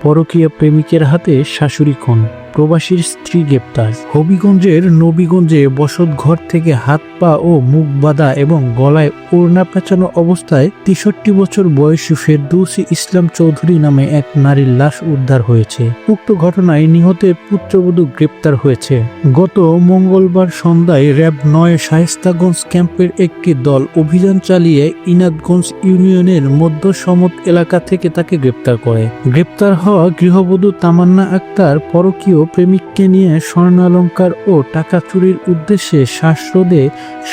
পরকীয়া প্রেমিকের হাতে শাশুড়ি খুন, প্রবাসীর স্ত্রী গ্রেপ্তার। হবিগঞ্জের নবীগঞ্জে বসত ঘর থেকে হাত পা ও মুখ বাঁধা এবং গলায় ওড়না পেঁচানো অবস্থায় ৬৩ বছর বয়সী ফেরদৌসী ইসলাম চৌধুরী নামে এক নারীর লাশ উদ্ধার হয়েছে। উক্ত ঘটনায় নিহতের পুত্রবধূ গ্রেপ্তার হয়েছে। গত মঙ্গলবার সন্ধ্যায় র্যাব ৯ শায়েস্তাগঞ্জ ক্যাম্পের একটি দল অভিযান চালিয়ে ইনাদগঞ্জ ইউনিয়নের মধ্য সমত এলাকা থেকে তাকে গ্রেপ্তার করে। গ্রেপ্তার হওয়া গৃহবধূ তামান্না আক্তার পরকীয় প্রেমিককে নিয়ে স্বর্ণালংকার ও টাকা চুরির উদ্দেশ্যে শ্বাসরোধে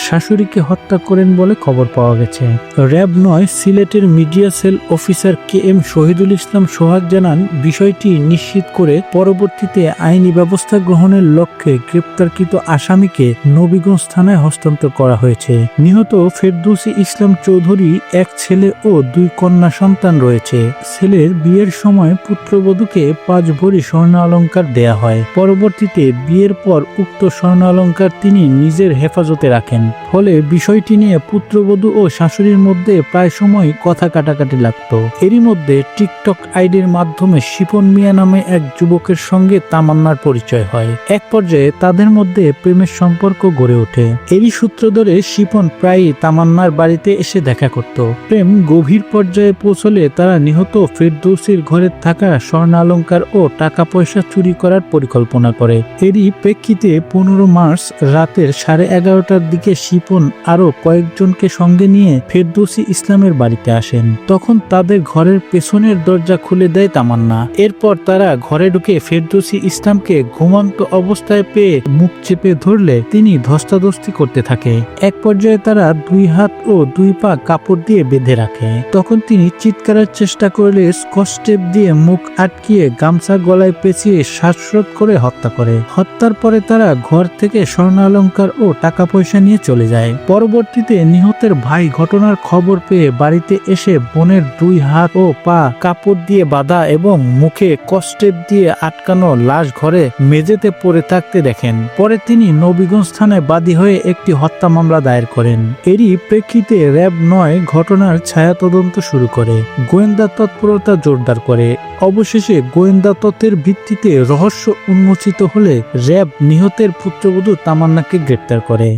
শাশুড়িকে হত্যা করেন বলে খবর পাওয়া গেছে। র্যাব ৯ সিলেটের media cell officer KM Shahidul Islam Sohag জানান, বিষয়টি নিশ্চিত করে পরবর্তীতে আইনি ব্যবস্থা গ্রহণের লক্ষ্যে গ্রেপ্তারকৃত আসামিকে নবীগঞ্জ থানায় হস্তান্তর করা হয়েছে। নিহত ফেরদৌসী ইসলাম চৌধুরী এক ছেলে ও ২ কন্যা সন্তান রয়েছে। ছেলের বিয়ের সময় পুত্রবধূকে ৫ ভরি স্বর্ণ অলংকার দেয়া হয়। পরবর্তীতে বিয়ের পর উক্ত স্বর্ণ অলংকার তিনি নিজের হেফাজতে রাখেন। ফলে বিষয়টি নিয়ে পুত্রবধূ ও শাশুড়ির মধ্যে প্রায় সময় কথা কাটাকাটি লাগতো। এরই মধ্যে টিকটক আইডির মাধ্যমে শিপন মিয়া নামে এক যুবকের সঙ্গে তামান্নার পরিচয় হয়। এক পর্যায়ে তাদের মধ্যে প্রেমের সম্পর্ক গড়ে ওঠে। এরই সূত্র ধরে শিপন প্রায়ই তামান্নার বাড়িতে এসে দেখা করত। প্রেম গভীর পর্যায়ে পৌঁছলে তারা নিহত ফেরদৌসীর ঘরে থাকা স্বর্ণালংকার ও টাকা পয়সা চুরি করার পরিকল্পনা করে। এরই প্রেক্ষিতে ১৫ মার্চ রাতের 11:30টার দিকে শিপন আরো কয়েকজনকে সঙ্গে নিয়ে ফেরদৌসী ইসলামের বাড়িতে আসেন। তখন তাদের ঘরের পেছনের দরজা খুলে দেয় তামান্না। এরপর তারা ঘরে ঢুকে ফেরদৌসী ইসলামকে ঘুমন্ত অবস্থায় পেয়ে মুখ চেপে ধরলে তিনি ধস্তাধস্তি করতে থাকে। এক পর্যায়ে তারা ২ হাত ও ২ পা কাপড় দিয়ে বেঁধে রাখে। তখন তিনি চিৎকারের চেষ্টা করলে স্কচ টেপ দিয়ে মুখ আটকিয়ে গামছা গলায় পেঁচিয়ে শ্বাসরোধ করে হত্যা করে। হত্যার পরে তারা ঘর থেকে স্বর্ণালংকার ও টাকা পয়সা নিয়ে চলে যায়। পরবর্তীতে নিহতের ভাই ঘটনার খবর পেয়ে বাড়িতে এসে বোনের ২ হাত ও পা কাপড় দিয়ে বাঁধা এবং মুখে স্কচ টেপ দিয়ে আটকানো লাশ ঘরে মেঝেতে পড়ে থাকতে দেখেন। পরে তিনি নবীগঞ্জ থানায় বাদী হয়ে একটি হত্যা মামলা দায়ের করেন। এরই প্রেক্ষিতে র্যাব ৯ ঘটনার ছায়া তদন্ত শুরু করে গোয়েন্দা তৎপরতা জোরদার করে। অবশেষে গোয়েন্দা তথ্যের ভিত্তিতে রহস্য উন্মোচিত হলে র্যাব নিহতের পুত্রবধূ তামান্নাকে গ্রেপ্তার করে।